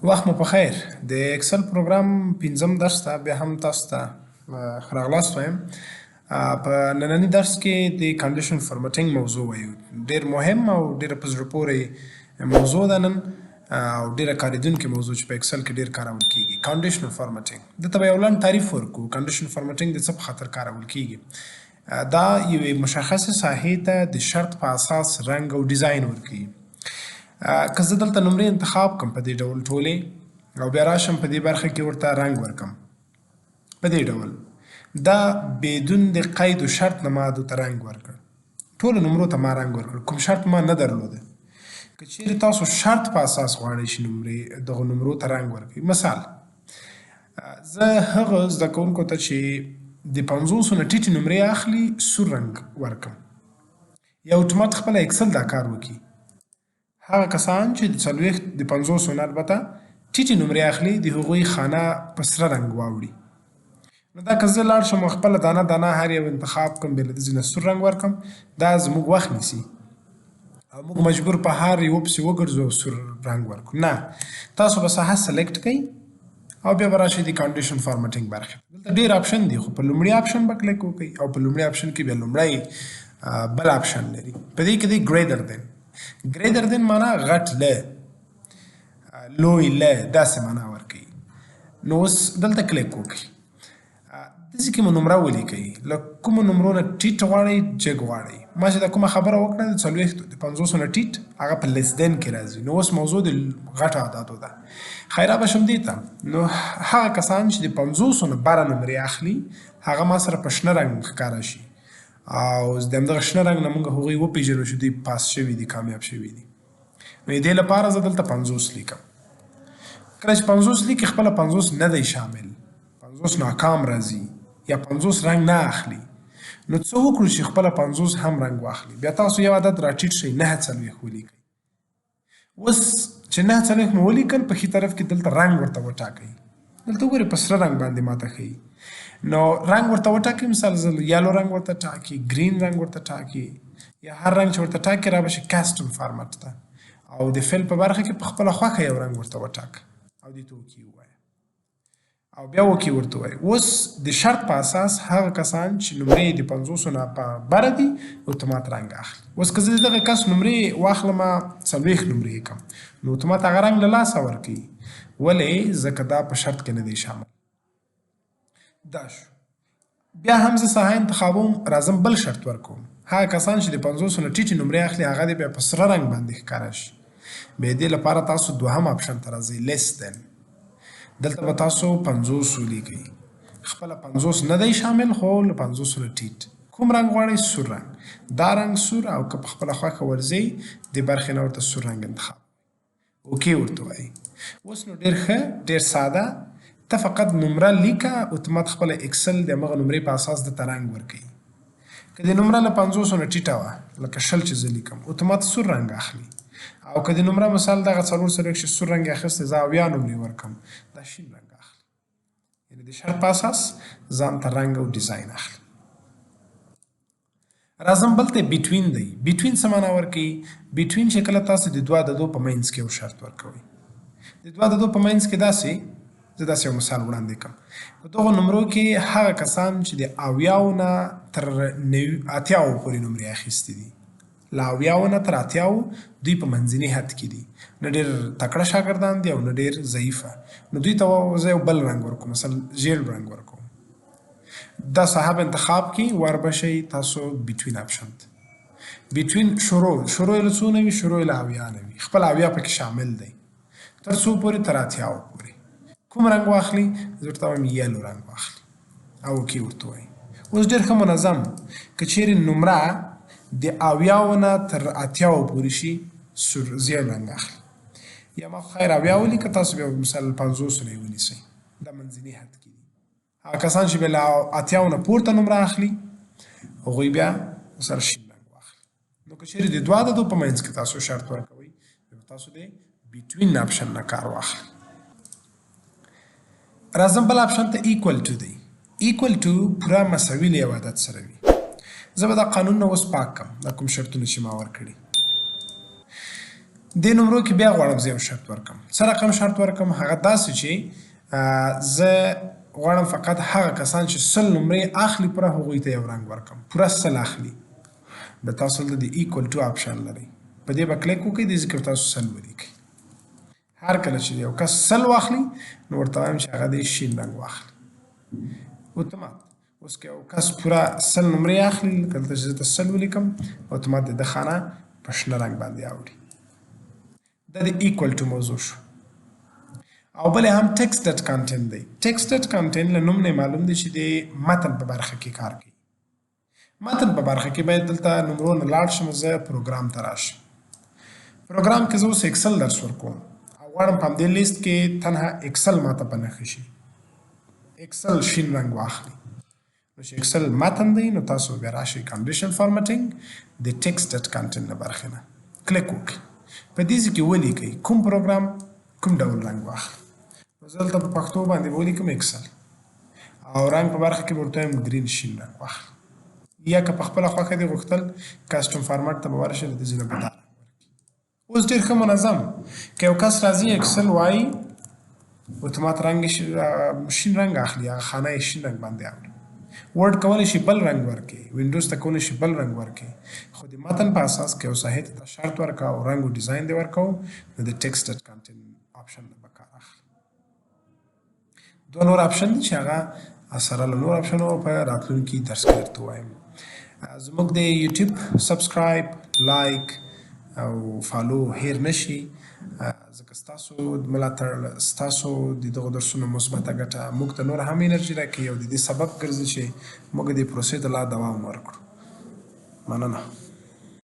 وخت مو په خیر د اکسل پروګرام پنځم درس ته بیا هم تاسو ته ښه راغلاست وایم. په ننني درس کې د کنډیشن فارمټینګ موضوع وایو. ډېر مهم او ډېره په زړه پورې موضوع ده نن او ډېره کارېدونکې موضوع چې په اکسل کې ډېر کارول کېږي. کنډیشنل فارمټینګ دلته به یو لنډ تعریف ورکړو. کنډیشن فارمټینګ د څه په خاطر کارول کېږي؟ دا یوې مشخصې ساحې ته د شرط په اساس رنګ او ډیزاین ورکوي. که زه دلته نمرې انتخاب کړم په دې ډول ټولې او بیا راشم په دې برخه کې ورته رنګ ورکړم په دې ډول، دا بدون د قید و شرط نه ما ته رنګ ورکړ. ټولو نمرو ته ما رنګ ورکړ، کوم شرط ما نه درلوده. که چیرې تاسو شرط په اساس غواړئ چې نمرې دغو نمرو ته رنګ ورکړئ، مثال زه هغه زده کوونکو ته چې د 500 نه ټیټې نمرې اخلي سور رنګ ورکړم. یا اتومات خپله اکسل دا کار وکړي. هغه کسان چې د 500 نه البته ټیټې نمرې اخلي د هغوی خانه په سره رنګ واوړي. نو دا که زه لاړ شم او خپله دانه دانه هر یو انتخاب کړم، بیا له دې ځای نه سور رنګ ورکړم، دا زموږ وخت نیسي او موږ مجبور په هر یو پسې وګرځو او سور رنګ ورکړو. نه، تاسو به ساحه سلیکټ کړئ او بیا به راشئ د کنډیشن فارمټینګ برخې. دلته ډېر آپشن دي، خو په لومړي آپشن به کلیک وکړئ او په لومړي آپشن کې بیا لومړی بل آپشن لري. په دې کې دی ګریډر دین. ګریډر دین معنا غټ له، لوی له، داسې معنا ورکوي. نو اوس دلته کلیک وکړئ، داسې کې مو نمره ولیکئ. له کومو نمرو نه ټیټ غواړئ جګ غواړئ. ما چې دا کومه خبره وکړه د 500 نه ټیټ هغه په لیس دین کې راځي. نو اوس موضوع د غټو عددو ده. خیره به شم دې ته. نو هغه کسان چې د 500 نه بره نمرې اخلي هغه ما سره په شنه رنګ ښکاره شي او د همدغه شنه رنګ نه موږ هغوی وپېژنو چې دوی پاس شوي دي، کامیاب شوي دي. نو د دې لپاره زه دلته 50 لیکم. کله چې 50 لیکي خپله 50 نه دی شامل، 50 ناکام راځي یا 50 رنګ نه اخلي. نو څه وکړو چې خپله 50 هم رنګ واخلي؟ بیا تاسو یو عدد راټیټ شئ، 9 ولیکئ. اوس چې 9 مو ولیکل، په ښي طرف کې دلته رنګ ورته وټاکئ. دلته وګورئ په سره رنګ باندې ماته ښیي. نو رنګ ورته وټاکئ، مثال زه یالو رنګ ورته ټاکي، ګرین رنګ ورته ټاکي، یا هر رنګ چې ورته ټاکي را به شي کاسټم فارمټ ته. او د فیل په برخه کې په خپله خوښه یو رنګ ورته وټاکه او دې ته اوکې ووایه او بیا اوکې ورته ووایه. اوس د شرط په اساس هغه کسان چې نمرې د 500 نه په بره دي اتومات رنګ اخلي. اوس که زه د دغه کس نمرې واخلم 40 نمرې کړم، نو اتومات هغه رنګ له لاسه ورکوي. ولې؟ ځکه دا په شرط کې نه دی شامل. دا شو. بیا هم زه ساحه انتخابوم، راځم بل شرط ورکوم. هغه کسان چې د 500 نه ټیټې نمرې اخلي هغه دې بیا په سره رنګ باندې ښکاره شي. بیا دې لپاره تاسو دوهم آپشن ته راځئ، لیس دین. دلته به تاسو 50 ولیکئ. خپله 50 نه دی شامل، خو له 500 نه ټیټ. کوم رنګ غواړئ؟ سور رنګ. دا رنګ سور، او که په خپله خوښه ورځئ د برخې نه ورته سور رنګ انتخاب اوکې ورته وایئ. اوس نو ډېر ښه، ډېر ساده. ته فقط نمره لیکه، اتومات خپله اکسل د همغه نمرې په اساس درته رنګ ورکوي. که د نمره له 500 نه ټیټه وه، لکه 20 چې زه لیکم، اتومات سور رنګ اخلي. او که د نمره مثال دغه 4 چې سور رنګ یې اخیستی، زه 70 نمرې ورکړم، دا شین رنګ اخلي. یعنې د شرط په اساس ځان ته رنګ او ډیزاین اخلي. راځم بل ته بیټوین دی. بیټوین څه معنا ورکوي؟ بیټوین چې کله تاسو د دوه عددو په منځ کې یو شرط ورکوئ. د دوه عددو په منځ کې داسې، زه داسې یو مثال وړاندې کړم. په دغو نمرو کې هغه کسان چې د 80 نه تر 80 پورې نمرې اخیستې دي، له 80 نه تر 80 دوی په منځني حد کې دي. نه ډېر تکړه شاګردان دي او نه ډېر ضعیفه. نو دوی ته زه یو بل رنګ ورکوم، مثلا ژیړ رنګ ورکوم. دا صاحب انتخاب کې ور به شئ تاسو بیټوین آپشن ته. بیټوین شروع یې له څو نه وي؟ شروع یې له 80 نه وي. خپل 80 پکې شامل دی. تر څو پورې؟ تر 80 پورې. کوم رنګ واخلي؟ زه ورته وایم یلو رنګ واخلي او اوکې ورته وایي. اوس ډېر ښه منظم. که چیرې نمره د 80 نه تر 80 پورې شي، زیړ رنګ اخلي. یا ما خو خیر 80 ولیکه، تاسو بیا مثلا 500 نه یې ونیسئ، دا منځني حد کې دي. هغه کسان چې بیا له 80 نه پورته نمره اخلي هغوی بیا سره شین رنګ واخلي. نو که چیرې د دوه عددو په منځ کې تاسو شرط ورکوئ، بیا تاسو د بیټوین آپشن نه کار واخلئ. راځم بل آپشن ته ایکول ټو دی. ایکول ټو پوره مساوي له یو عدد سره وي. زه به دا قانون نه اوس پاک کړم، دا کوم شرطونه چې ما ورکړي. دې نمرو کې بیا غواړم زه یو شرط ورکړم. څه رقم شرط ورکړم؟ هغه داسې چې زه غواړم فقط هغه کسان چې 100 نمرې اخلي پوره هغوی ته یو رنګ ورکړم. پوره 100 اخلي. د تاسو دلته د ایکول ټو آپشن لرئ. په دې به کلیک وکړئ، دې ځای کې تاسو 100 ولیکئ. هر کله چې یو کس 100 واخلي نو ورته وایم چې هغه د شین رنګ واخلي. اتومات اوس که یو کس پوره 100 نمرې اخلي، لکه دلته چې زه ته 100 ولیکم، اتومات د ده خانه په شنه رنګ باندې اوړي. دا د ایکول ټو موضوع شو. او بل هم ټکسټ ډټ کانټینټ دی. ټکسټ ډټ کانټینټ له نوم نه معلوم دی چې د متن په برخه کې کار کوي. متن په برخه کې باید دلته نمرونه لاړ شم، زه پروګرام ته راشم. پروګرام کې زه اوس اکسل درس ورکوم او غواړم په همدې لیست کې تنها اکسل ماته په نښه شي. اکسل شین رنګ واخلي. نو چې اکسل متن دی نو تاسو بیا راشئ کنډیشن فارمټینګ د ټکسټ ډټ کانټینټ نه برخې نه کلیک وکړئ. په دې ځای کې ولیکئ کوم پروګرام کوم ډول رنګ واخلي. نو زه دلته په پښتو باندې به ولیکم اکسل او رنګ په برخه کې به ورته وایم ګرین شین رنګ واخلي. یا که په خپله خوښه دې غوښتل کسټم فارمټ ته به ورشئ، د دې ځای نه به دا رنګ ورکړي. اوس ډېر ښه منظم. که یو کس راځي اکسل وایي اتومات رنګ شین رنګ اخلي، هغه خانه یې شین رنګ باندې اوړي. ورډ کولی شي بل رنګ ورکړي، وینډوز ته کولی شي بل رنګ ورکړي، خو د متن په اساس که یو ساحې ته شرط ورکړه او رنګ او ډیزاین دې ورکوو نو د ټکسټ ډټ کانټینټ آپشن نه به کار اخلي. دوه نور آپشن دي چې هغه سره له نور آپشنو په راتلونکي درس کې درته وایم. زموږ د یوټیوب سبسکرایب، لایک او فالو هیر نشي، ځکه ستاسو ملاتړ، ستاسو د دغو درسونو مثبته ګټه موږ ته نور هم انرژي راکوي او د دې سبب ګرځي چې موږ د پروسې ته لا دوام ورکړو. مننه.